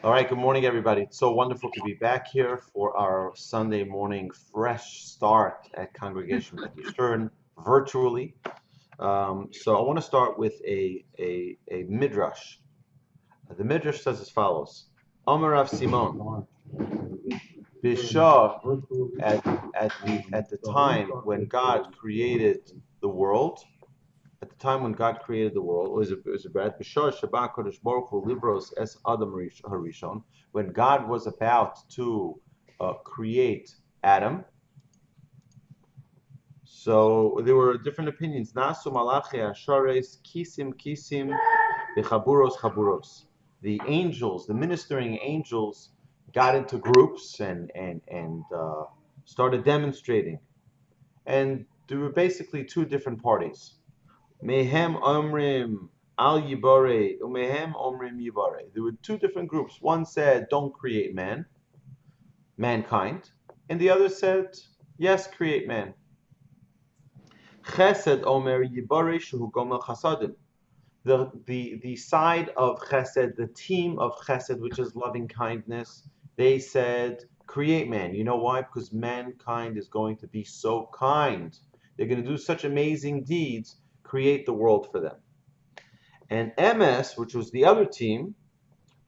All right, good morning, everybody. It's so wonderful to be back here for our Sunday morning fresh start at Congregation at Yeshurun virtually. So I want to start with a midrash. The midrash says as follows: Amar Rav Simon, Bishah at the time when God created the world. At the time when God created the world, was it Brad Bishar Shabbat Kodesh Baruch Hu Libros Es Adam Harishon, when God was about to create Adam. So there were different opinions. Nasu Malachi Ashares Kisim Bechaburos Chaburos. The angels, the ministering angels, got into groups and started demonstrating. And there were basically two different parties. Mehem Omrim Al Yibare, Umehem Omrim Yibare. There were two different groups. One said, don't create mankind, and the other said, yes, create man. Chesed Omer Yibare Shehu Gomel Chasadim. The side of Chesed, the team of Chesed, which is loving kindness, they said, create man. You know why? Because mankind is going to be so kind. They're going to do such amazing deeds. Create the world for them. And MS, which was the other team,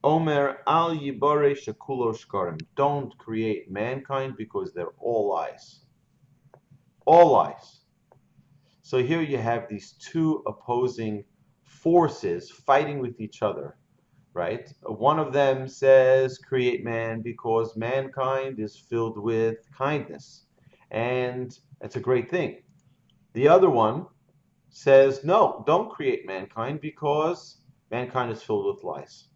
Omer al yibare shekulo shkarim. Don't create mankind because they're all lies. All lies. So here you have these two opposing forces fighting with each other, right? One of them says create man because mankind is filled with kindness. And it's a great thing. The other one says, no, don't create mankind because mankind is filled with lies.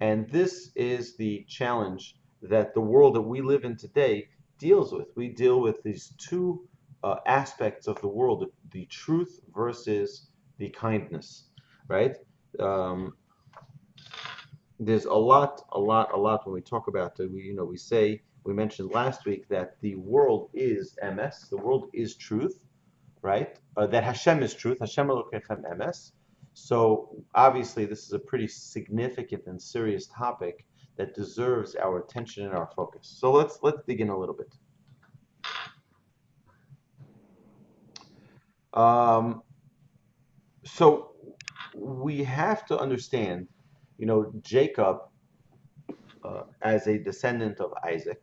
And this is the challenge that the world that we live in today deals with. We deal with these two aspects of the world, the truth versus the kindness, right? Um, there's a lot when we talk about it. We mentioned last week that the world is MS, the world is truth, right? That Hashem is truth. Hashem Elokechem emes. So obviously, this is a pretty significant and serious topic that deserves our attention and our focus. So let's dig in a little bit. So we have to understand, Jacob as a descendant of Isaac,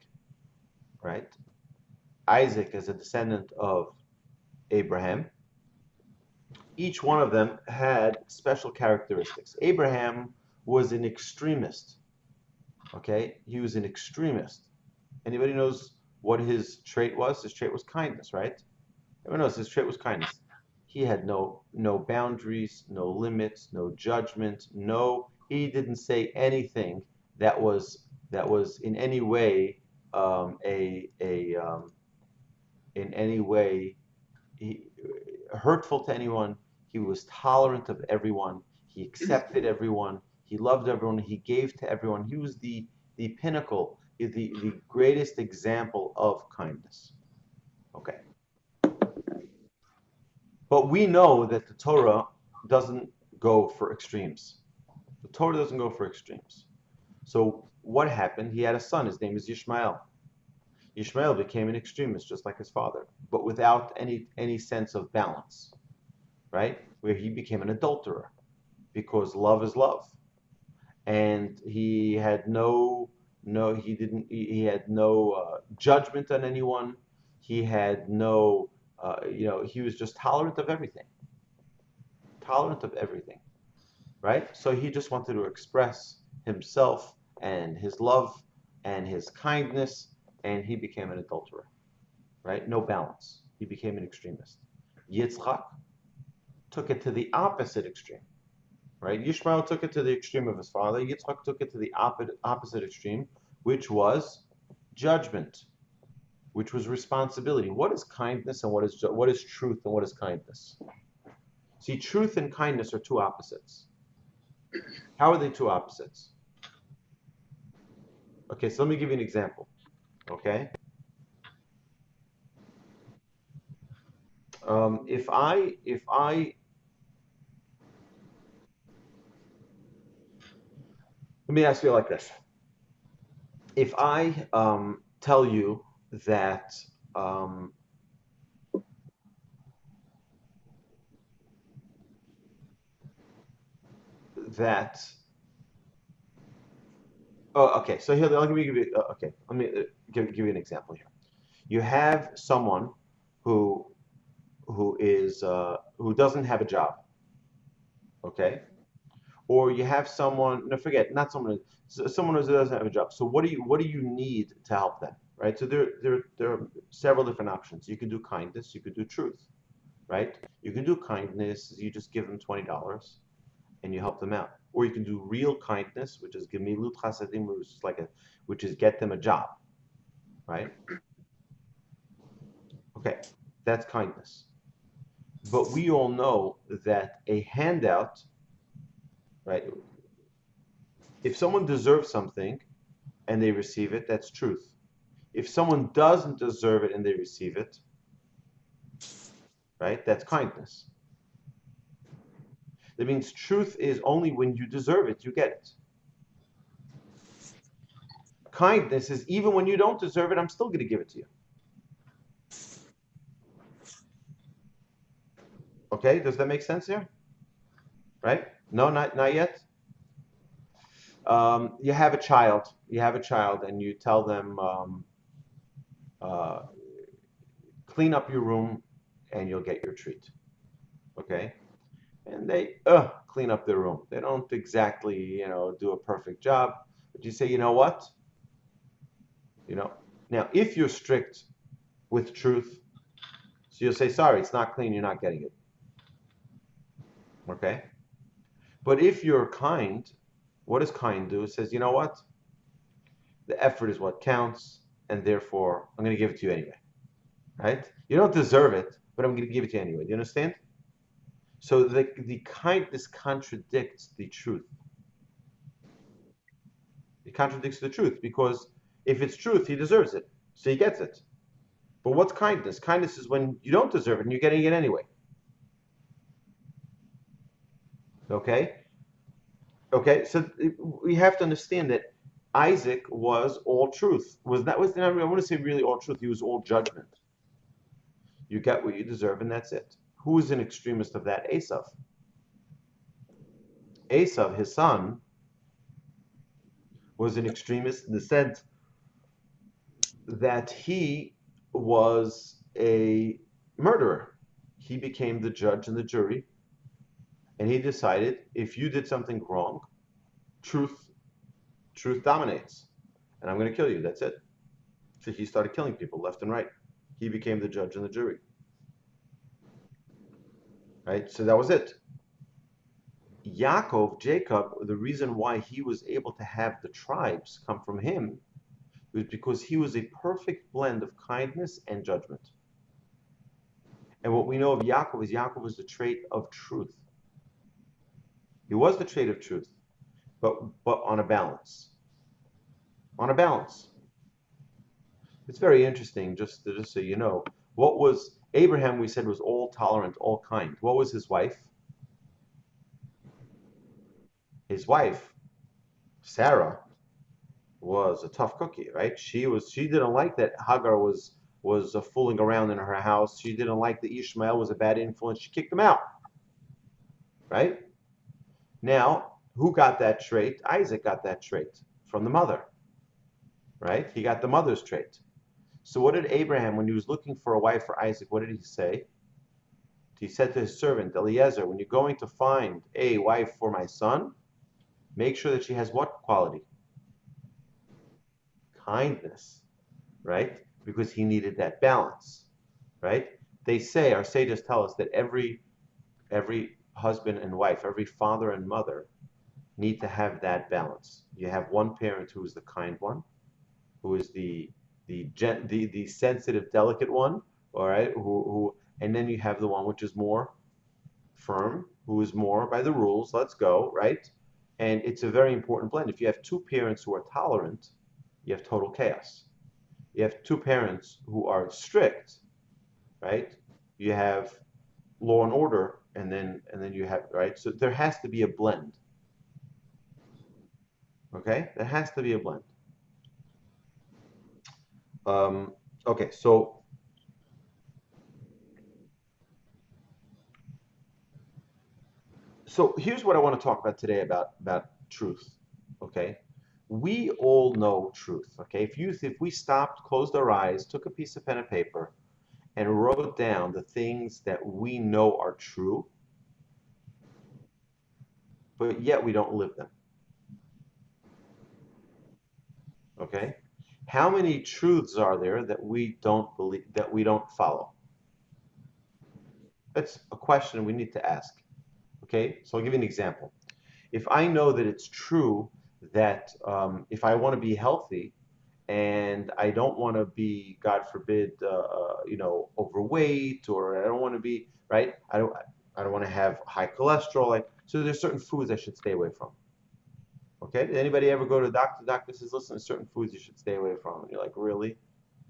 right? Isaac is a descendant of Abraham. Each one of them had special characteristics. Abraham was an extremist. Okay, he was an extremist. Anybody knows what his trait was? His trait was kindness, right? Everyone knows his trait was kindness. He had no boundaries, no limits, no judgment, no. He didn't say anything that was in any way in any way he, hurtful to anyone. He was tolerant of everyone. He accepted everyone. He loved everyone. He gave to everyone. He was the pinnacle, the greatest example of kindness. Okay. But we know that the Torah doesn't go for extremes. The Torah doesn't go for extremes. So what happened? He had a son. His name is Yishmael. Yishmael became an extremist, just like his father, but without any sense of balance, right? Where he became an adulterer, because love is love, and he had he had no judgment on anyone. He had no, he was just tolerant of everything, right? So he just wanted to express himself and his love and his kindness, and he became an adulterer, right? No balance. He became an extremist. Yitzchak took it to the opposite extreme, right? Yishmael took it to the extreme of his father. Yitzchak took it to the opposite extreme, which was judgment, which was responsibility. What is kindness and what is truth and what is kindness? See, truth and kindness are two opposites. How are they two opposites? Okay, so let me give you an example. Okay, if I let me ask you like this. if I tell you that um, that oh, okay, so here I'll give you okay, let me give you an example here. You have someone who who doesn't have a job, okay? Or you have someone, no, forget, not someone, someone who doesn't have a job. So what do you need to help them, right? So there are several different options. You can do kindness, you could do truth, right? You can do kindness, you just give them $20 and you help them out. Or you can do real kindness, which is gemilut chasadim, which is get them a job, right? Okay, that's kindness. But we all know that a handout, right? If someone deserves something and they receive it, that's truth. If someone doesn't deserve it and they receive it, right, that's kindness. That means truth is only when you deserve it, you get it. Kindness is even when you don't deserve it, I'm still going to give it to you. Okay, does that make sense here? Right? No, not yet. You have a child. You have a child, and you tell them, uh, clean up your room, and you'll get your treat. Okay, and they clean up their room. They don't exactly, do a perfect job, but you say, you know what? You know, now if you're strict with truth, so you'll say, sorry, it's not clean, you're not getting it. Okay? But if you're kind, what does kind do? It says, you know what? The effort is what counts, and therefore I'm going to give it to you anyway. Right? You don't deserve it, but I'm going to give it to you anyway. Do you understand? So the kindness contradicts the truth. It contradicts the truth because if it's truth, he deserves it. So he gets it. But what's kindness? Kindness is when you don't deserve it and you're getting it anyway. Okay? Okay, so we have to understand that Isaac was all truth. Was not, I want to say really all truth. He was all judgment. You get what you deserve, and that's it. Who is an extremist of that? Esav. Esav, his son, was an extremist in the sense that he was a murderer. He became the judge and the jury, and he decided if you did something wrong, truth truth dominates, and I'm going to kill you. That's it. So he started killing people left and right. He became the judge and the jury. Right? So that was it. Yaakov, Jacob, the reason why he was able to have the tribes come from him was because he was a perfect blend of kindness and judgment. And what we know of Yaakov was the trait of truth. He was the trait of truth, but on a balance. On a balance. It's very interesting, just so you know. What was Abraham, we said, was all tolerant, all kind. What was his wife? His wife, Sarah, was a tough cookie, right? She didn't like that Hagar was fooling around in her house. She didn't like that Ishmael was a bad influence. She kicked him out, right? Now, who got that trait? Isaac got that trait from the mother, right? He got the mother's trait. So what did Abraham, when he was looking for a wife for Isaac, what did he say? He said to his servant Eliezer, when you're going to find a wife for my son, make sure that she has what quality? Kindness, right? Because he needed that balance, right? They say, our sages tell us that every husband and wife, every father and mother need to have that balance. You have one parent who is the kind one, who is the sensitive, delicate one, all right, and then you have the one which is more firm, who is more by the rules, let's go, right? And it's a very important blend. If you have two parents who are tolerant, you have total chaos. You have two parents who are strict, right? You have law and order, and then you have, right? So there has to be a blend. Okay? There has to be a blend. Okay, so here's what I want to talk about today about truth. Okay, we all know truth. Okay, if we stopped, closed our eyes, took a piece of pen and paper, and wrote down the things that we know are true, but yet we don't live them. Okay, how many truths are there that we don't believe, that we don't follow? That's a question we need to ask. Okay, so I'll give you an example. If I know that it's true that if I want to be healthy and I don't want to be, God forbid, overweight, or I don't want to be, right? I don't want to have high cholesterol. Like, so there's certain foods I should stay away from. Okay, did anybody ever go to the doctor? The doctor says, listen, there's certain foods you should stay away from. And you're like, really?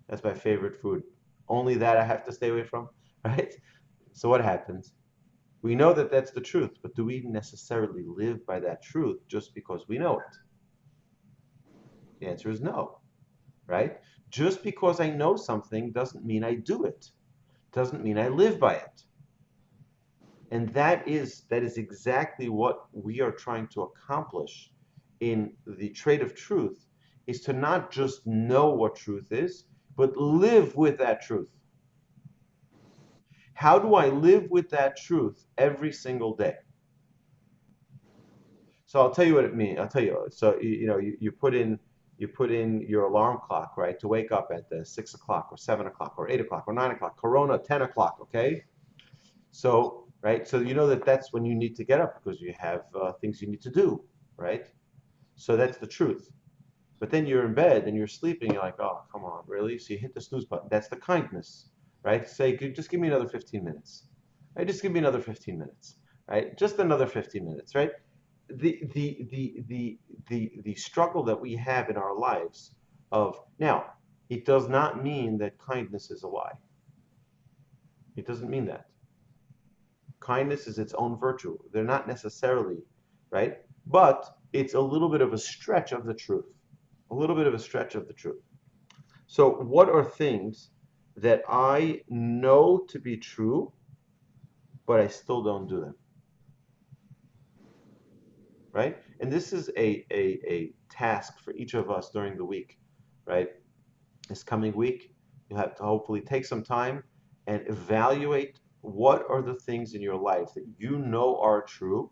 That's my favorite food. Only that I have to stay away from, right? So what happens? We know that that's the truth, but do we necessarily live by that truth just because we know it? The answer is no, right? Just because I know something doesn't mean I do it, doesn't mean I live by it. And that is exactly what we are trying to accomplish in the trait of truth, is to not just know what truth is, but live with that truth. How do I live with that truth every single day? So I'll tell you what it means. I'll tell you. So you put in your alarm clock, right, to wake up at the 6 o'clock or 7 o'clock or 8 o'clock or 9 o'clock. Corona 10 o'clock. Okay. So right. So you know that that's when you need to get up because you have things you need to do, right? So that's the truth. But then you're in bed and you're sleeping. You're like, oh, come on, really? So you hit the snooze button. That's the kindness, right? Say, just give me another 15 minutes. Right? Just give me another 15 minutes. Right? Just another 15 minutes. Right? The struggle that we have in our lives of now, it does not mean that kindness is a lie. It doesn't mean that. Kindness is its own virtue. They're not necessarily, right? But it's a little bit of a stretch of the truth. A little bit of a stretch of the truth. So, what are things that I know to be true, but I still don't do them, right? And this is a task for each of us during the week, right? This coming week, you have to hopefully take some time and evaluate what are the things in your life that you know are true,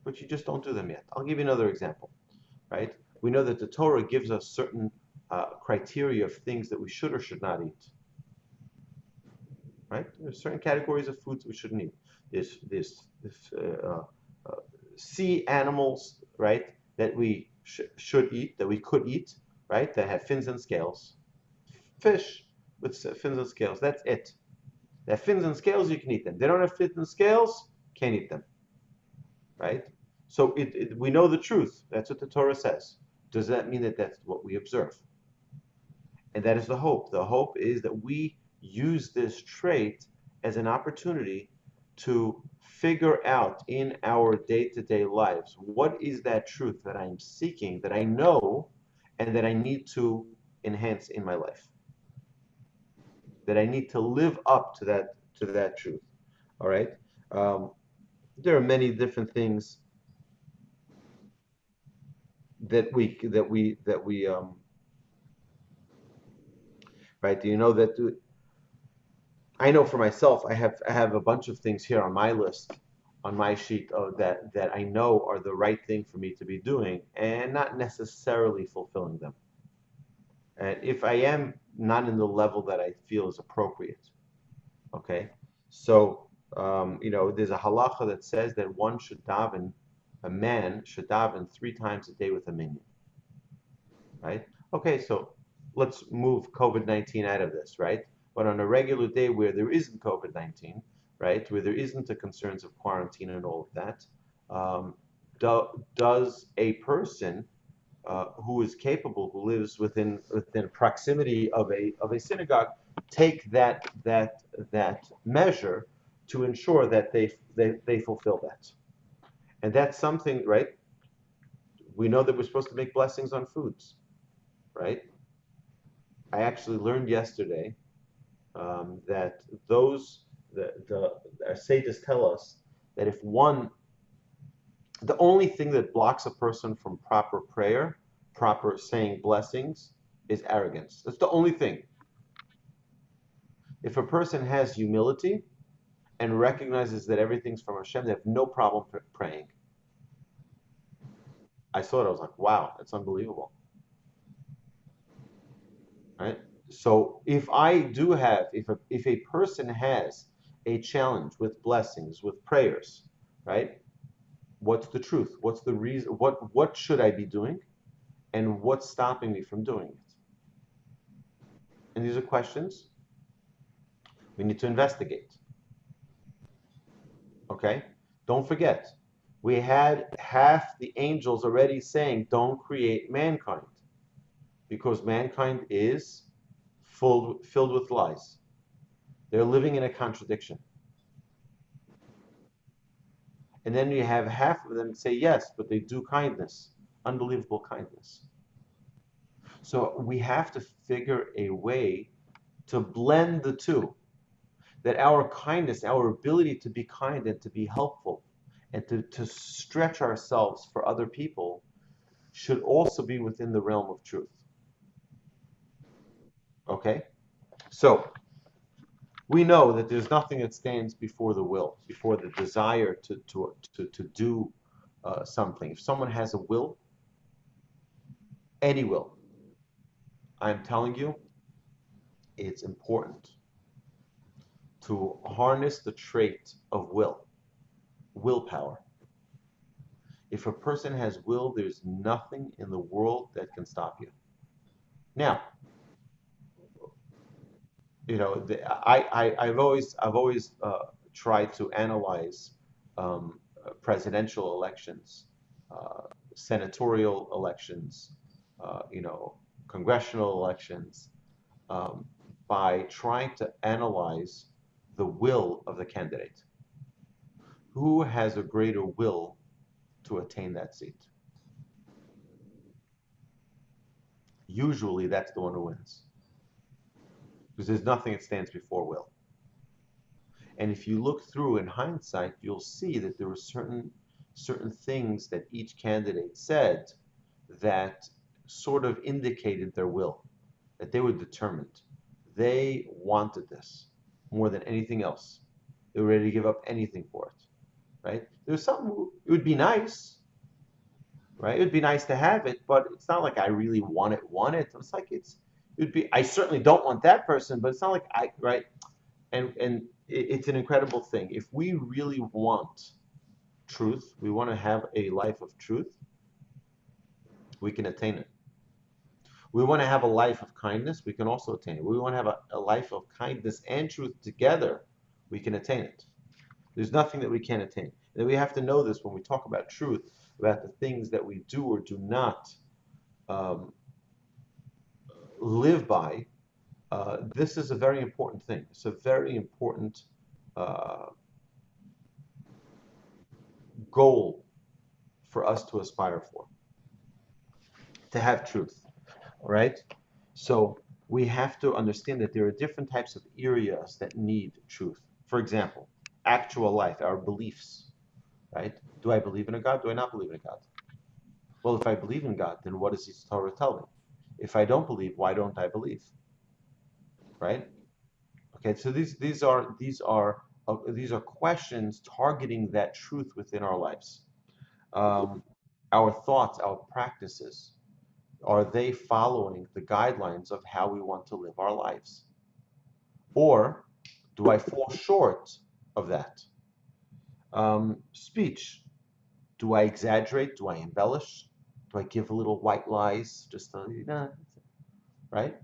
but you just don't do them yet. I'll give you another example, right? We know that the Torah gives us certain criteria of things that we should or should not eat, right? There's certain categories of foods we shouldn't eat. There's sea animals, right, that we should eat, that we could eat, right, that have fins and scales. Fish with fins and scales, that's it. They have fins and scales, you can eat them. They don't have fins and scales, can't eat them, right? So we know the truth. That's what the Torah says. Does that mean that that's what we observe? And that is the hope. The hope is that we use this trait as an opportunity to figure out in our day-to-day lives, what is that truth that I'm seeking, that I know, and that I need to enhance in my life, that I need to live up to that truth. All right. Um, there are many different things that we right. Do you know that I know for myself, I have a bunch of things here on my list, on my sheet of that I know are the right thing for me to be doing, and not necessarily fulfilling them. And if I am not in the level that I feel is appropriate, okay. So there's a halacha that says that a man should daven 3 times a day with a minyan, right? Okay, so let's move COVID-19 out of this, right? But on a regular day where there isn't COVID-19, right, where there isn't the concerns of quarantine and all of that, um, does a person who is capable, who lives within proximity of a synagogue, take that measure to ensure that they fulfill that? And that's something, right? We know that we're supposed to make blessings on foods, right? I actually learned yesterday that our sages tell us that if one, the only thing that blocks a person from proper prayer, proper saying blessings, is arrogance. That's the only thing. If a person has humility and recognizes that everything's from Hashem, they have no problem praying. I saw it, I was like, wow, that's unbelievable. Right? So if I do have, if a person has a challenge with blessings, with prayers, right? What's the truth? What's the reason? What should I be doing? And what's stopping me from doing it? And these are questions we need to investigate. Okay? Don't forget, we had half the angels already saying, don't create mankind, because mankind is filled with lies. They're living in a contradiction. And then you have half of them say yes, but they do kindness, unbelievable kindness. So we have to figure a way to blend the two, that our kindness, our ability to be kind and to be helpful and to stretch ourselves for other people should also be within the realm of truth. Okay? So we know that there's nothing that stands before the will, before the desire to do something. If someone has a will, any will, I'm telling you, it's important to harness the trait of willpower. If a person has will, there's nothing in the world that can stop you. Now, I've always tried to analyze presidential elections, uh, senatorial elections, congressional elections, um, by trying to analyze the will of the candidate. Who has a greater will to attain that seat? Usually, that's the one who wins, because there's nothing that stands before will. And if you look through in hindsight, you'll see that there were certain things that each candidate said that sort of indicated their will, that they were determined. They wanted this more than anything else. They were ready to give up anything for it, right? There's something, it would be nice, right? It would be nice to have it, but it's not like I really want it. It's like I certainly don't want that person, but it's not like right? And it's an incredible thing. If we really want truth, we want to have a life of truth, we can attain it. We want to have a life of kindness, we can also attain it. We want to have a life of kindness and truth together, we can attain it. There's nothing that we can't attain. And we have to know this when we talk about truth, about the things that we do or do not um, live by. This is a very important thing. It's a very important uh, goal for us to aspire for, to have truth. All right? So we have to understand that there are different types of areas that need truth. For example, actual life, our beliefs, right? Do I believe in a God? Do I not believe in a God? Well, if I believe in God, then what does His Torah tell me? If I don't believe, why don't I believe? Right? Okay, so these are questions targeting that truth within our lives. Um, our thoughts, our practices, are they following the guidelines of how we want to live our lives? Or do I fall short of that? Speech, do I exaggerate? Do I embellish? Do I give a little white lies? Just right?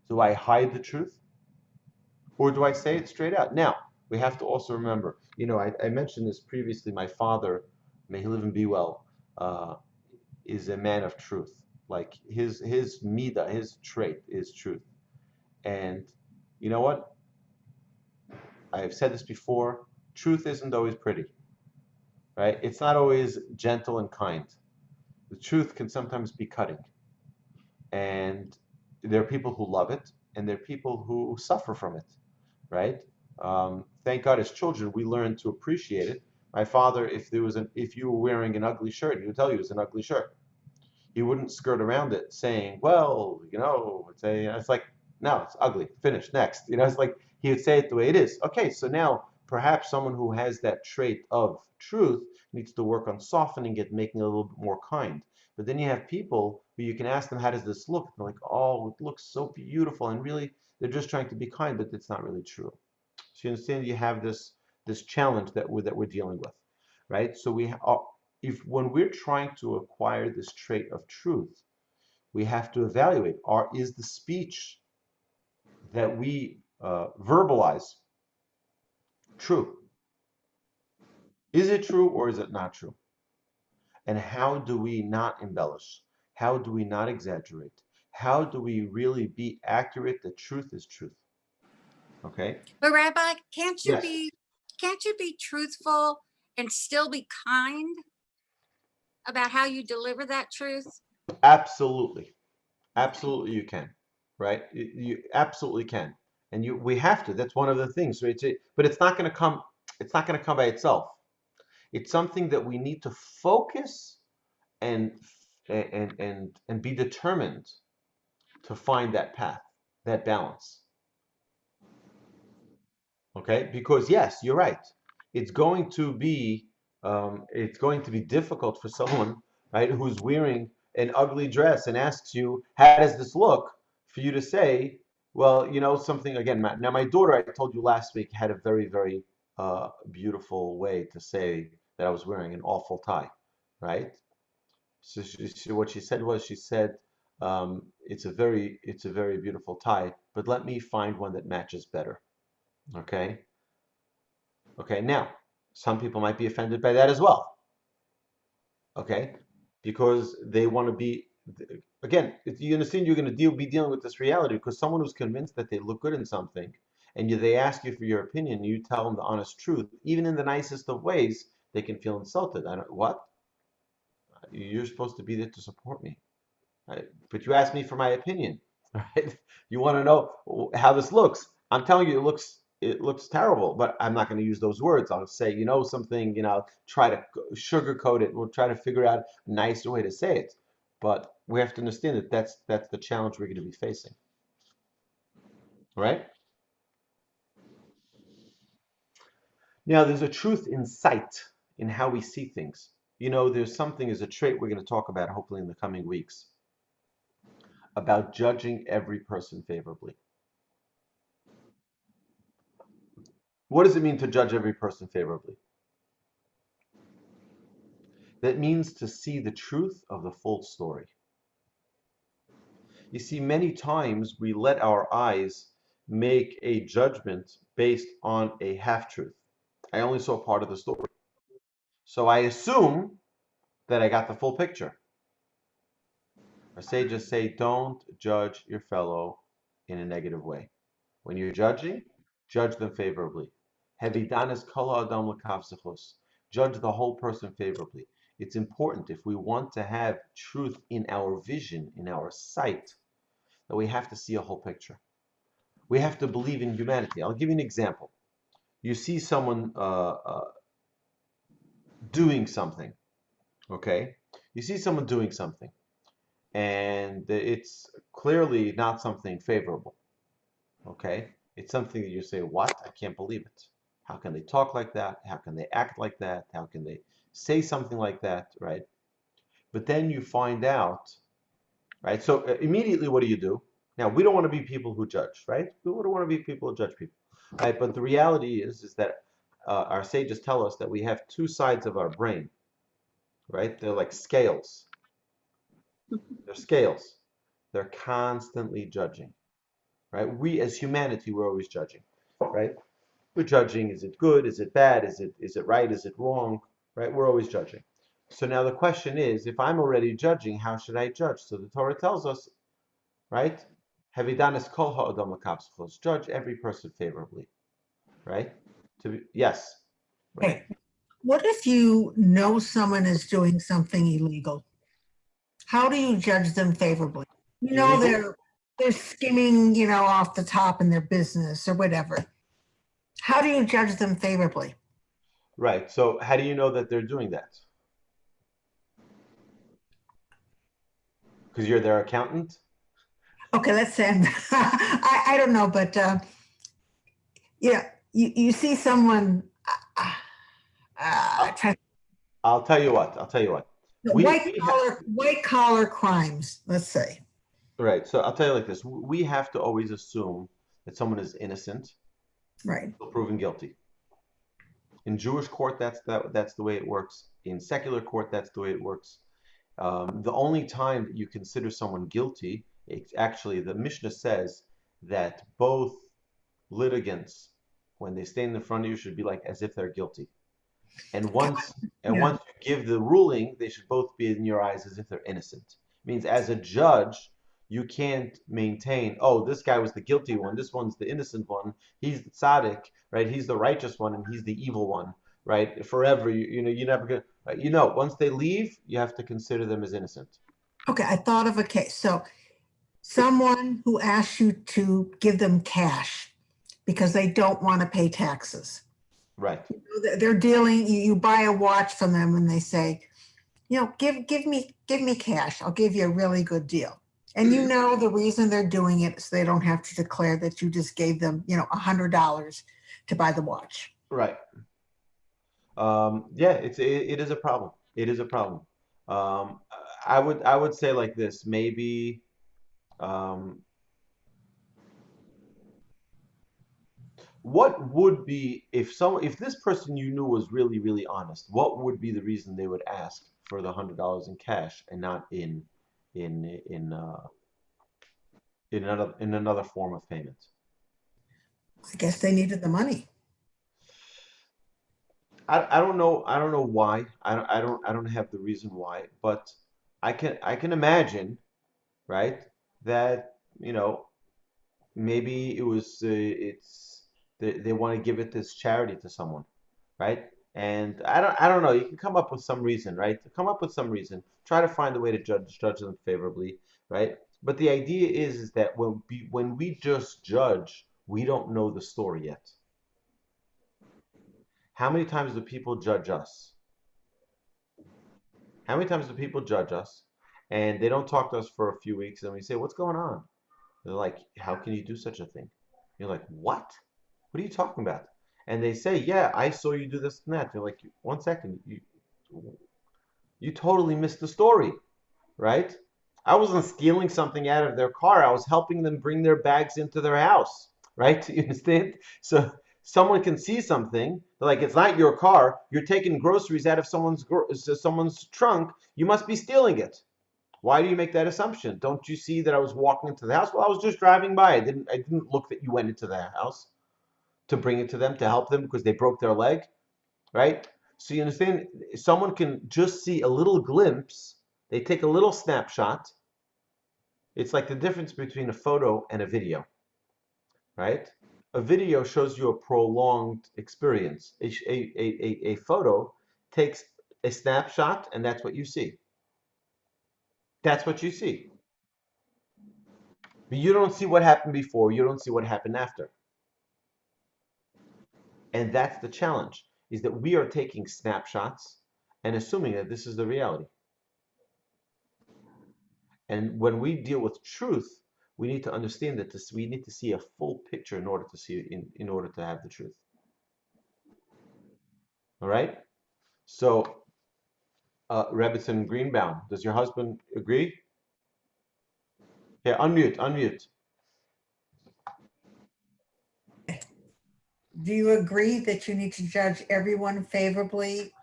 Do I hide the truth? Or do I say it straight out? Now, we have to also remember, I mentioned this previously. My father, may he live and be well, is a man of truth. Like his midah, his trait is truth. And you know what? I've said this before. Truth isn't always pretty, right? It's not always gentle and kind. The truth can sometimes be cutting. And there are people who love it, and there are people who suffer from it, right? Thank God, as children, we learn to appreciate it. My father, if you were wearing an ugly shirt, he would tell you it's an ugly shirt. He wouldn't skirt around it saying, well, it's like, no, it's ugly. Finish, next. It's like he would say it the way it is. Okay, so now perhaps someone who has that trait of truth needs to work on softening it, making it a little bit more kind. But then you have people who you can ask them, how does this look? And they're like, oh, it looks so beautiful. And really, they're just trying to be kind, but it's not really true. So you understand, you have this challenge that we're dealing with, right? So if when we're trying to acquire this trait of truth, we have to evaluate: is the speech that we verbalize true? Is it true or is it not true? And how do we not embellish? How do we not exaggerate? How do we really be accurate that truth is truth? Okay? But Rabbi, can't you Yes. be truthful and still be kind about how you deliver that truth? Absolutely. Absolutely you can. Right? You absolutely can. And we have to. That's one of the things. Right? But it's not going to come by itself. It's something that we need to focus and be determined to find that path, that balance. Okay? Because yes, you're right. It's going to be difficult for someone, right, who's wearing an ugly dress and asks you, "How does this look?" for you to say, "Well, something." Again, now my daughter, I told you last week, had a very, very beautiful way to say that I was wearing an awful tie, right? So what she said was, it's a very beautiful tie, but let me find one that matches better. Okay. Okay. Now, some people might be offended by that as well. Okay, because they want to be. Again, you understand, you're going to be dealing with this reality, because someone who's convinced that they look good in something, and they ask you for your opinion, you tell them the honest truth, even in the nicest of ways, they can feel insulted. What? You're supposed to be there to support me. Right? But you asked me for my opinion, right? You want to know how this looks. I'm telling you, it looks terrible, but I'm not going to use those words. I'll say, something, try to sugarcoat it. We'll try to figure out a nicer way to say it. But we have to understand that that's the challenge we're going to be facing, right? Now, there's a truth in sight, in how we see things. There's something as a trait we're going to talk about, hopefully in the coming weeks, about judging every person favorably. What does it mean to judge every person favorably? That means to see the truth of the full story. You see, many times we let our eyes make a judgment based on a half-truth. I only saw part of the story. So I assume that I got the full picture. Our sages say, don't judge your fellow in a negative way. When you're judging, judge them favorably. Hevidanis kol adam l'kavsechos. Judge the whole person favorably. It's important, if we want to have truth in our vision, in our sight, that we have to see a whole picture. We have to believe in humanity. I'll give you an example. You see someone doing something, okay? You see someone doing something, and it's clearly not something favorable, okay? It's something that you say, what? I can't believe it. How can they talk like that? How can they act like that? How can they say something like that, right? But then you find out, right? So immediately, what do? Now, we don't want to be people who judge, right? We don't want to be people who judge people, right? But the reality is that our sages tell us that we have two sides of our brain, right? They're like scales. They're scales. They're constantly judging, right? We, as humanity, we're always judging, right? We're judging: is it good? Is it bad? Is it right? Is it wrong? Right? We're always judging. So now the question is, if I'm already judging, how should I judge? So the Torah tells us, right? Hevidanis kol ha'adam l'kavsechos. Judge every person favorably, right? Yes. Right. Okay. What if you know someone is doing something illegal? How do you judge them favorably? You know Illegal? they're skimming, off the top in their business or whatever. How do you judge them favorably? Right. So how do you know that they're doing that? Because you're their accountant? Okay, let's say I don't know, but you see someone try I'll tell you what. I'll tell you what. white collar crimes, let's say. Right. So I'll tell you like this. We have to always assume that someone is innocent Right. until proven guilty. In Jewish court, that's the way it works. In secular court, that's the way it works. The only time that you consider someone guilty, it's actually the Mishnah says that both litigants, when they stand in front of you, should be like as if they're guilty. And once you give the ruling, they should both be in your eyes as if they're innocent. It means as a judge, you can't maintain, oh, this guy was the guilty one, this one's the innocent one, he's the tzaddik, right? He's the righteous one, and he's the evil one, right? Forever, you never get, once they leave, you have to consider them as innocent. Okay, I thought of a case. So someone who asks you to give them cash because they don't want to pay taxes. Right. They're dealing, you buy a watch from them and they say, give me cash. I'll give you a really good deal. And the reason they're doing it is they don't have to declare that you just gave them, $100 to buy the watch. Right. Yeah, it is a problem. It is a problem. I would say like this, maybe what would be if this person you knew was really, really honest, what would be the reason they would ask for the $100 in cash and not in another form of payment? I guess they needed the money. I don't know why. I don't have the reason why, but I can imagine, right, that maybe it was they want to give it as charity to someone, right? And I don't know. You can come up with some reason, right? Come up with some reason. Try to find a way to judge them favorably, right? But the idea is that when we just judge, we don't know the story yet. How many times do people judge us? How many times do people judge us and they don't talk to us for a few weeks and we say, what's going on? They're like, how can you do such a thing? You're like, what? What are you talking about? And they say, yeah, I saw you do this and that. You're like, 1 second, you totally missed the story, right? I wasn't stealing something out of their car. I was helping them bring their bags into their house, right? You understand? So someone can see something, they're like, it's not your car. You're taking groceries out of someone's trunk. You must be stealing it. Why do you make that assumption? Don't you see that I was walking into the house? Well, I was just driving by. I didn't look that you went into their house to bring it to them, to help them because they broke their leg, right? So you understand, someone can just see a little glimpse. They take a little snapshot. It's like the difference between a photo and a video, right? A video shows you a prolonged experience. A photo takes a snapshot, and that's what you see. That's what you see. But you don't see what happened before. You don't see what happened after. And that's the challenge, is that we are taking snapshots and assuming that this is the reality. And when we deal with truth, we need to understand that we need to see a full picture in order to see in order to have the truth. All right? So, Rebbetzin Greenbaum, does your husband agree? Yeah, unmute. Do you agree that you need to judge everyone favorably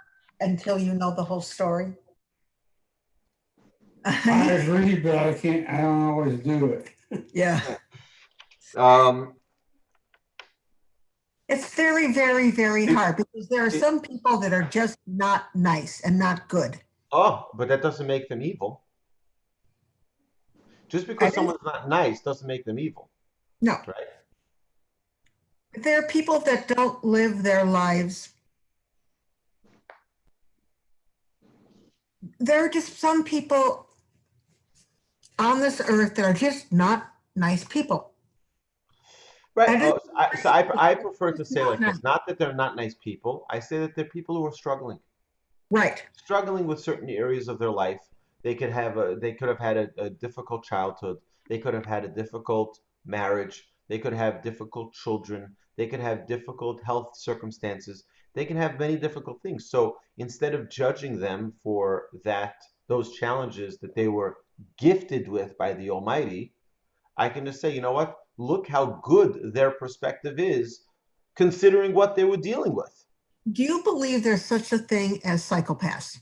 until you know the whole story? I agree, but I don't always do it. Yeah. It's very, very, very hard because there are some people that are just not nice and not good. Oh, but that doesn't make them evil. Just because someone's not nice doesn't make them evil. No. Right? There are people that don't live their lives. There are just some people on this earth that are just not nice people. Right. I Oh, I prefer to say like No. this. Not that they're not nice people. I say that they're people who are struggling. Right. Struggling with certain areas of their life. They could have had a difficult childhood. They could have had a difficult marriage. They could have difficult children. They could have difficult health circumstances. They can have many difficult things. So instead of judging them for those challenges that they were gifted with by the Almighty, I can just say, you know what? Look how good their perspective is, considering what they were dealing with. Do you believe there's such a thing as psychopaths?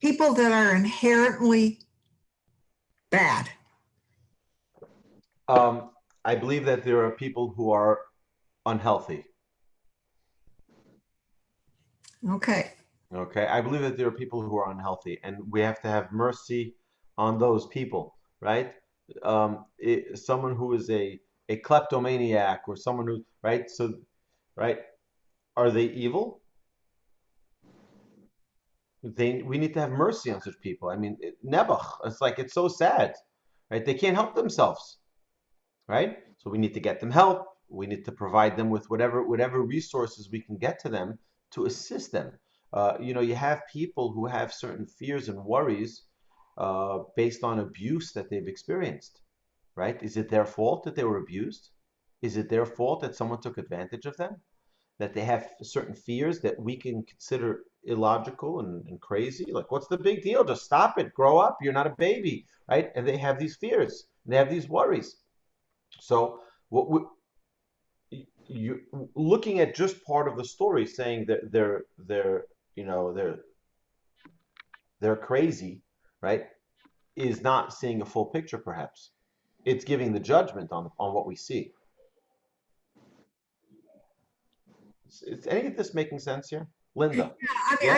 People that are inherently bad. I believe that there are people who are unhealthy. Okay. Okay, I believe that there are people who are unhealthy, and we have to have mercy on those people, right? Someone who is a kleptomaniac or someone who, right? So, right, are they evil? We need to have mercy on such people. I mean, Nebuch, it's so sad, right? They can't help themselves, right? So we need to get them help. We need to provide them with whatever resources we can get to them to assist them. You have people who have certain fears and worries based on abuse that they've experienced, right? Is it their fault that they were abused? Is it their fault that someone took advantage of them? That they have certain fears that we can consider illogical and crazy? Like, what's the big deal? Just stop it. Grow up. You're not a baby, right? And they have these fears. They have these worries. So you looking at just part of the story, saying that they're crazy, right? Is not seeing a full picture. Perhaps it's giving the judgment on what we see. Is any of this making sense here, Linda? I mean, Yeah?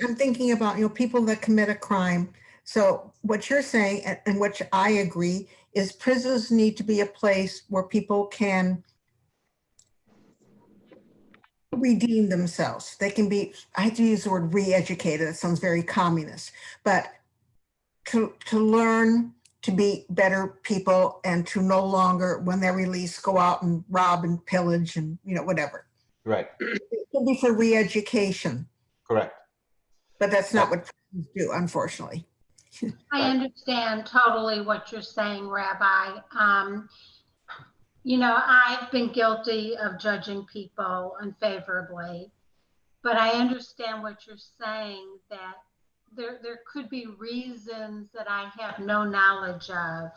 I'm thinking about, people that commit a crime. So what you're saying, and which I agree, is prisons need to be a place where people can redeem themselves. They can be, I hate to use the word re-educated, it sounds very communist, but to learn to be better people and to no longer, when they're released, go out and rob and pillage and, whatever. Right. It can be for re-education, Correct. but that's not what prisons do, unfortunately. I understand totally what you're saying, Rabbi. I've been guilty of judging people unfavorably, but I understand what you're saying, that there could be reasons that I have no knowledge of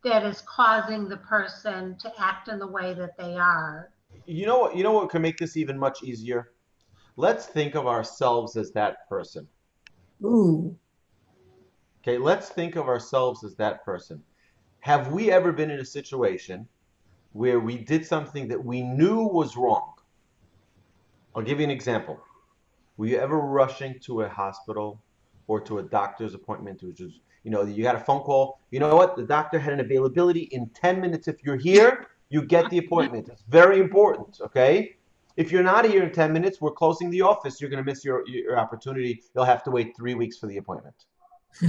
that is causing the person to act in the way that they are. You know what can make this even much easier? Let's think of ourselves as that person. Ooh. Okay, let's think of ourselves as that person. Have we ever been in a situation where we did something that we knew was wrong? I'll give you an example. Were you ever rushing to a hospital or to a doctor's appointment, which is, you got a phone call, you know what, the doctor had an availability in 10 minutes. If you're here, you get the appointment. It's very important, okay? If you're not here in 10 minutes, we're closing the office. You're going to miss your opportunity. You'll have to wait 3 weeks for the appointment.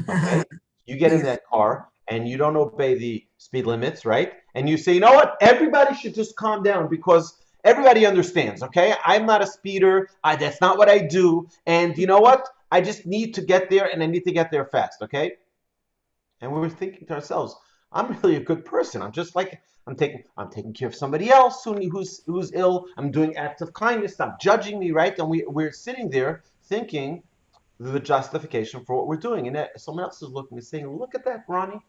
Okay? You get in that car and you don't obey the speed limits, right? And you say, you know what? Everybody should just calm down because everybody understands, okay? I'm not a speeder. That's not what I do. And you know what? I just need to get there, and I need to get there fast, okay? And we were thinking to ourselves, I'm really a good person. I'm just like, I'm taking care of somebody else who's ill. I'm doing acts of kindness. Stop judging me, right? And we're sitting there thinking the justification for what we're doing. And someone else is looking and saying, look at that, Ronnie.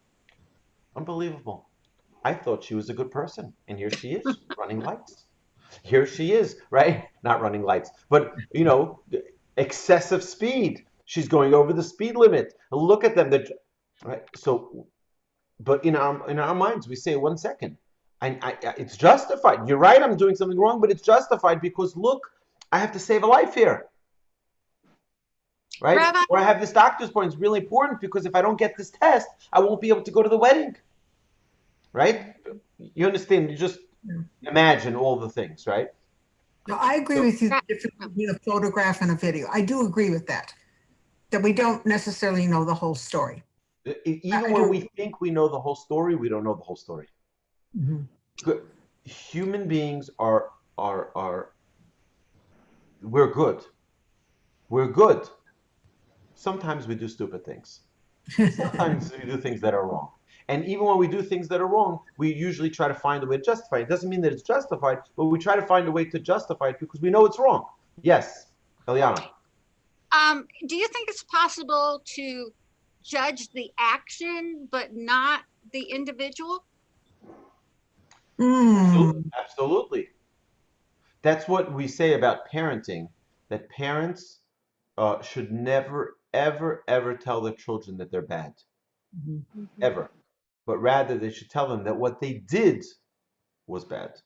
Unbelievable. I thought she was a good person. And here she is, running lights. Here she is, right? Not running lights, but, excessive speed. She's going over the speed limit. Look at them. Right? So, but in our minds, we say, 1 second. It's justified. You're right, I'm doing something wrong, but it's justified because, look, I have to save a life here. Right? Rabbi, or I have this doctor's appointment. It's really important because if I don't get this test, I won't be able to go to the wedding. Right? You understand? You just imagine all the things, right? No, I agree with you. The difference between a photograph and a video. I do agree with that. That we don't necessarily know the whole story. Even when we think we know the whole story, we don't know the whole story. Mhm. Human beings are we're good. We're good. Sometimes we do stupid things. Sometimes we do things that are wrong. And even when we do things that are wrong, we usually try to find a way to justify it. It doesn't mean that it's justified, but we try to find a way to justify it because we know it's wrong. Yes, Eliana. Do you think it's possible to judge the action but not the individual? Absolutely. That's what we say about parenting, that parents should never, ever, ever tell their children that they're bad, ever. But rather, they should tell them that what they did was bad.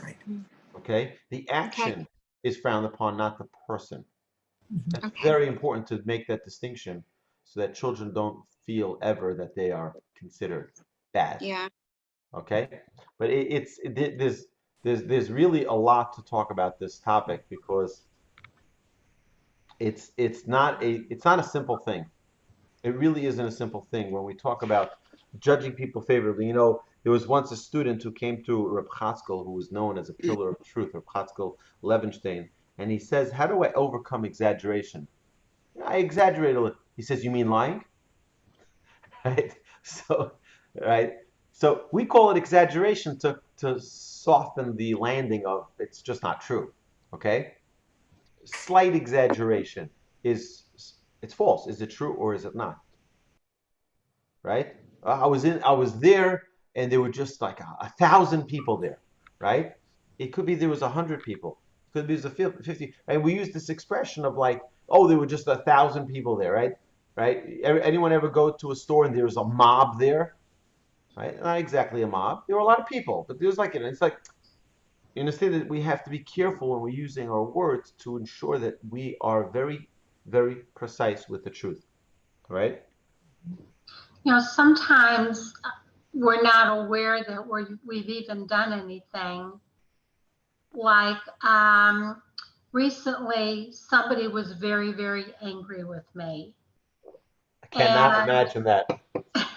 Right. Okay? The Okay. action is frowned upon, not the person. That's Okay. very important to make that distinction so that children don't feel ever that they are considered bad. Yeah. Okay? But there's really a lot to talk about this topic because it's not a simple thing. It really isn't a simple thing when we talk about judging people favorably. You know, there was once a student who came to Reb Chatzkel, who was known as a pillar of truth, Reb Chatzkel Levenstein, and he says, "How do I overcome exaggeration? I exaggerate a little." He says, "You mean lying?" Right? So, right? So we call it exaggeration to soften the landing of it's just not true. Okay? Slight exaggeration is it's false. Is it true or is it not? Right? I was there, and there were just like 1,000 people there, right? It could be there was 100 people, it could be there was 50, and we use this expression of like, oh, there were just 1,000 people there, right? Right? Anyone ever go to a store and there was a mob there, right? Not exactly a mob. There were a lot of people, but there's like it's like you understand that we have to be careful when we're using our words to ensure that we are very, very precise with the truth, right? You know, sometimes we're not aware that we've even done anything. Like recently, somebody was very, very angry with me. I cannot And imagine that.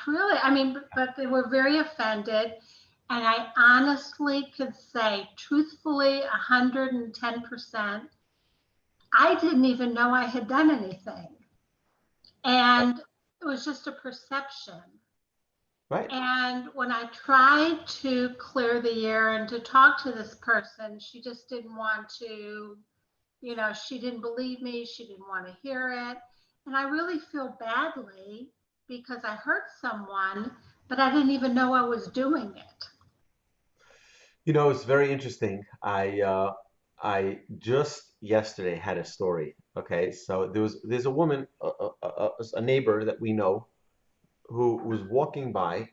really, I mean, but they were very offended. And I honestly could say, truthfully, 110%, I didn't even know I had done anything. And it was just a perception. Right. And when I tried to clear the air and to talk to this person, she just didn't want to, you know, she didn't believe me. She didn't want to hear it. And I really feel badly because I hurt someone, but I didn't even know I was doing it. You know, it's very interesting. I just yesterday had a story. Okay, so there's a woman, a neighbor that we know, who was walking by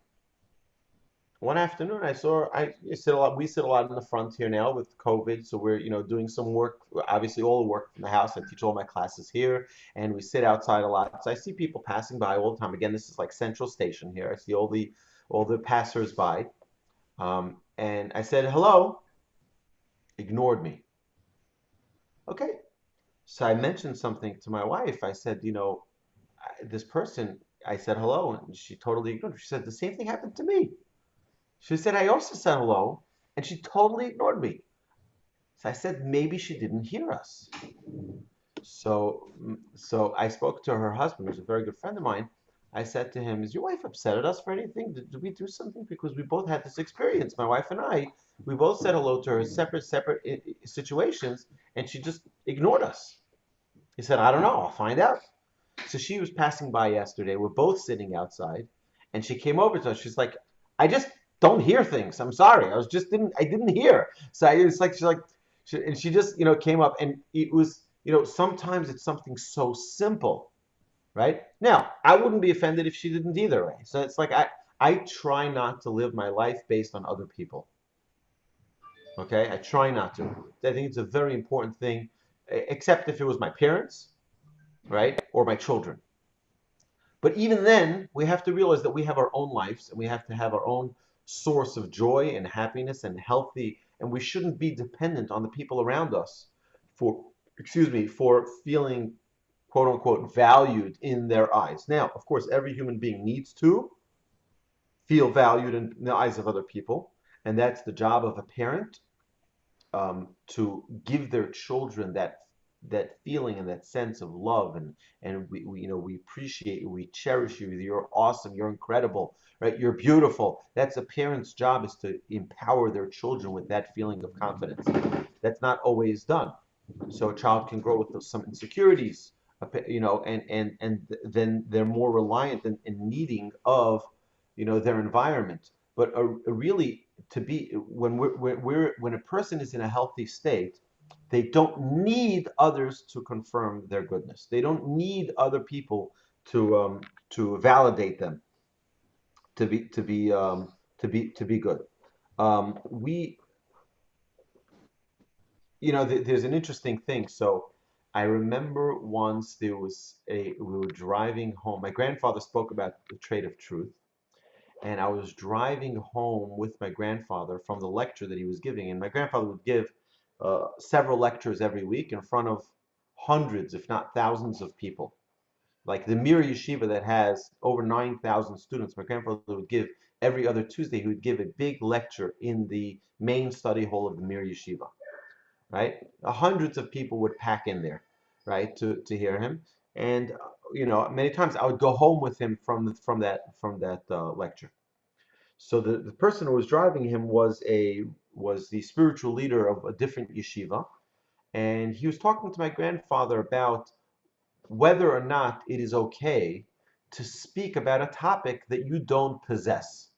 one afternoon. I sit a lot. We sit a lot in the front here now with COVID, so we're doing some work. Obviously, all the work from the house. I teach all my classes here, and we sit outside a lot. So I see people passing by all the time. Again, this is like Central Station here. I see all the passers-by. And I said hello, ignored me. Okay. So I mentioned something to my wife. I said, this person, I said hello, and she totally ignored me. She said, the same thing happened to me. She said, I also said hello, and she totally ignored me. So I said, maybe she didn't hear us. So I spoke to her husband, who's a very good friend of mine. I said to him, is your wife upset at us for anything? Did we do something? Because we both had this experience, my wife and I. We both said hello to her, separate situations, and she just ignored us. He said, I don't know, I'll find out. So she was passing by yesterday. We're both sitting outside, and she came over to us. She's like, I just don't hear things. I'm sorry. I didn't hear. So it's like, and she just, came up, and it was, sometimes it's something so simple, right? Now, I wouldn't be offended if she didn't either, right? So it's like, I try not to live my life based on other people. Okay? I try not to. I think it's a very important thing, except if it was my parents, right? Or my children. But even then, we have to realize that we have our own lives, and we have to have our own source of joy and happiness and healthy, and we shouldn't be dependent on the people around us for feeling quote unquote valued in their eyes. Now, of course, every human being needs to feel valued in the eyes of other people, and that's the job of a parent, to give their children that feeling and that sense of love, and we appreciate you, we cherish you, you're awesome, you're incredible, right? You're beautiful. That's a parent's job, is to empower their children with that feeling of confidence. That's not always done. So a child can grow with some insecurities, and then they're more reliant and needing of, their environment. But really, to be when a person is in a healthy state, they don't need others to confirm their goodness. They don't need other people to validate them to be good. We There's an interesting thing. So I remember once we were driving home. My grandfather spoke about the trait of truth, and I was driving home with my grandfather from the lecture that he was giving. And my grandfather would give several lectures every week in front of hundreds, if not thousands, of people. Like the Mir Yeshiva that has over 9,000 students, my grandfather would give every other Tuesday. He would give a big lecture in the main study hall of the Mir Yeshiva, right? Hundreds of people would pack in there, right, to hear him. And many times I would go home with him from that lecture. So the person who was driving him was the spiritual leader of a different yeshiva, and he was talking to my grandfather about whether or not it is okay to speak about a topic that you don't possess.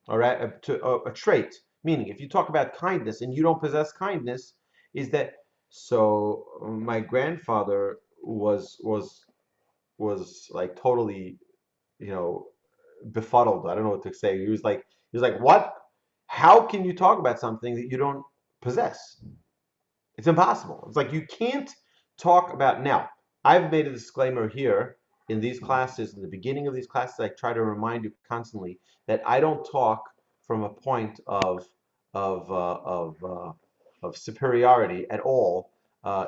All right, a trait. Meaning, if you talk about kindness and you don't possess kindness, is that so? My grandfather was like totally, you know, befuddled. I don't know what to say. He was like, what? How can you talk about something that you don't possess? It's impossible. It's like you can't talk about. Now, I've made a disclaimer here in these classes, in the beginning of these classes, I try to remind you constantly that I don't talk from a point of uh, of uh, of superiority at all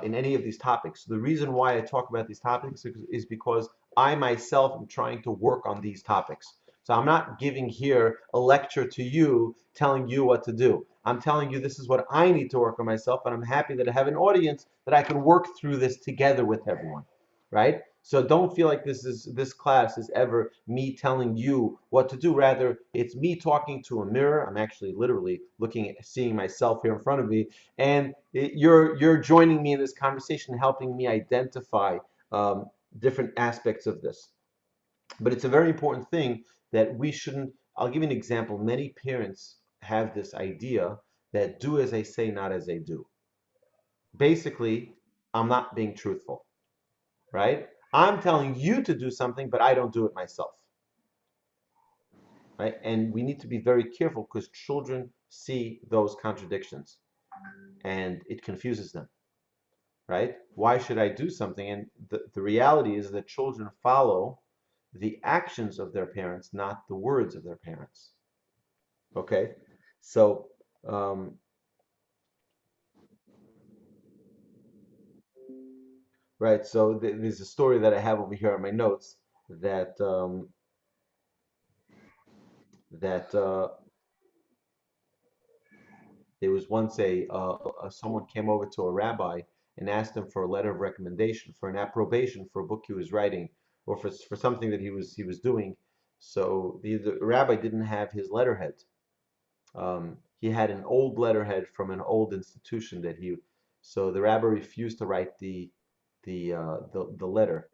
in any of these topics. The reason why I talk about these topics is because I myself am trying to work on these topics. So I'm not giving here a lecture to you telling you what to do. I'm telling you this is what I need to work on myself, and I'm happy that I have an audience that I can work through this together with everyone, right? So don't feel like this class is ever me telling you what to do. Rather, it's me talking to a mirror. I'm actually literally seeing myself here in front of me, and you're joining me in this conversation, helping me identify different aspects of this. But it's a very important thing that we shouldn't. I'll give you an example. Many parents have this idea that do as I say, not as I do. Basically, I'm not being truthful, right? I'm telling you to do something, but I don't do it myself, right? And we need to be very careful because children see those contradictions and it confuses them, right? Why should I do something? And the reality is that children follow the actions of their parents, not the words of their parents. Okay, so right, so there's a story that I have over here on my notes that that there was once someone came over to a rabbi and asked him for a letter of recommendation, for an approbation for a book he was writing, or for something that he was doing. So the rabbi didn't have his letterhead. He had an old letterhead from an old institution so the rabbi refused to write the letter.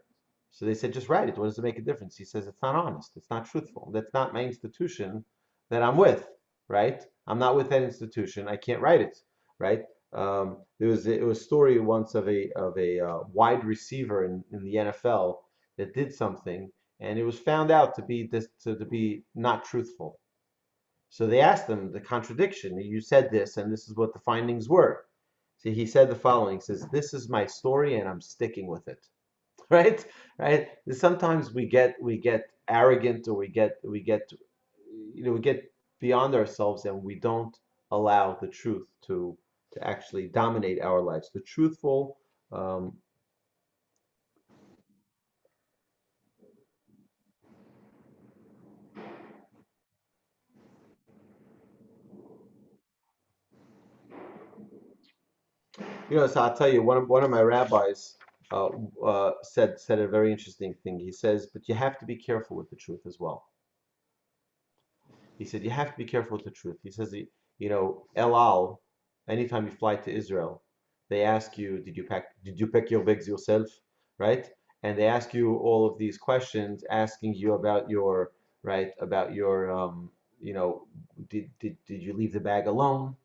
So they said, just write it. What does it make a difference? He says, it's not honest. It's not truthful. That's not my institution that I'm with, right? I'm not with that institution. I can't write it, right? It was a story once of a wide receiver in the NFL that did something, and it was found out to be not truthful. So they asked him the contradiction. You said this, and this is what the findings were. So he said the following. He says, "This is my story, and I'm sticking with it." Right, right. Sometimes we get arrogant, or we get beyond ourselves, and we don't allow the truth to actually dominate our lives. The truthful, um, So I'll tell you, one of my rabbis said a very interesting thing. He says, but you have to be careful with the truth as well. He said, you have to be careful with the truth. He says, El Al, anytime you fly to Israel, they ask you, did you pack your bags yourself, right? And they ask you all of these questions, asking you about your, right, about your, did you leave the bag alone,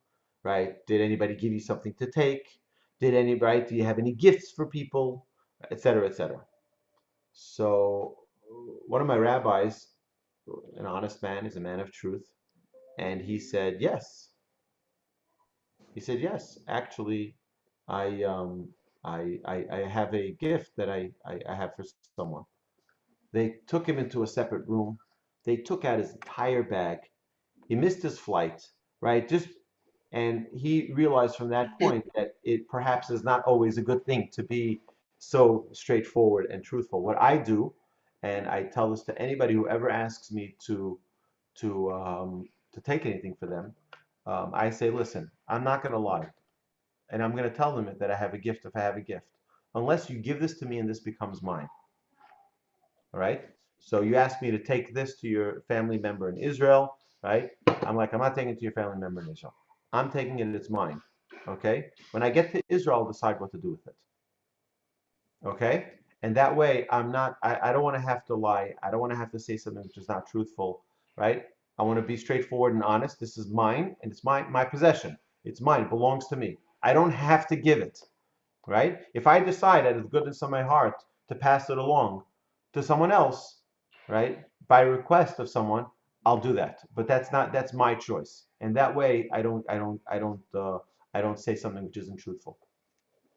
right? Did anybody give you something to take? Do you have any gifts for people, et cetera, et cetera. So one of my rabbis, an honest man, is a man of truth, and he said yes. He said yes. Actually, I I have a gift that I have for someone. They took him into a separate room. They took out his entire bag. He missed his flight, right? And he realized from that point that it perhaps is not always a good thing to be so straightforward and truthful. What I do, and I tell this to anybody who ever asks me to take anything for them, I say, listen, I'm not going to lie, and I'm going to tell them that I have a gift if I have a gift, unless you give this to me and this becomes mine. All right. So you asked me to take this to your family member in Israel, right? I'm like, I'm not taking it to your family member in Israel. I'm taking it, it's mine. Okay? When I get to Israel, I'll decide what to do with it. Okay? And that way, I don't want to have to lie. I don't want to have to say something which is not truthful, right? I want to be straightforward and honest. This is mine, and it's my possession. It's mine. It belongs to me. I don't have to give it, right? If I decide out of the goodness of my heart to pass it along to someone else, right, by request of someone, I'll do that. But that's my choice, and that way I don't say something which isn't truthful.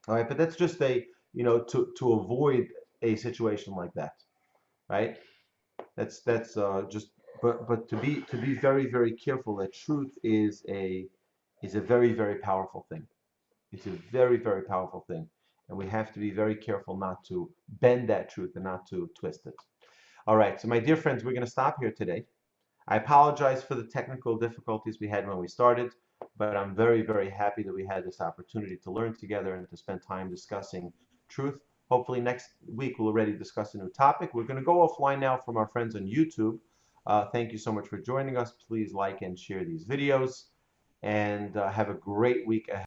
All right, but that's just to avoid a situation like that, right? That's just but to be very very careful that truth is a very very powerful thing. It's a very, very powerful thing. And we have to be very careful not to bend that truth and not to twist it. All right, so my dear friends, we're going to stop here today. I apologize for the technical difficulties we had when we started, but I'm very, very happy that we had this opportunity to learn together and to spend time discussing truth. Hopefully next week we'll already discuss a new topic. We're going to go offline now from our friends on YouTube. Thank you so much for joining us. Please like and share these videos, and have a great week ahead.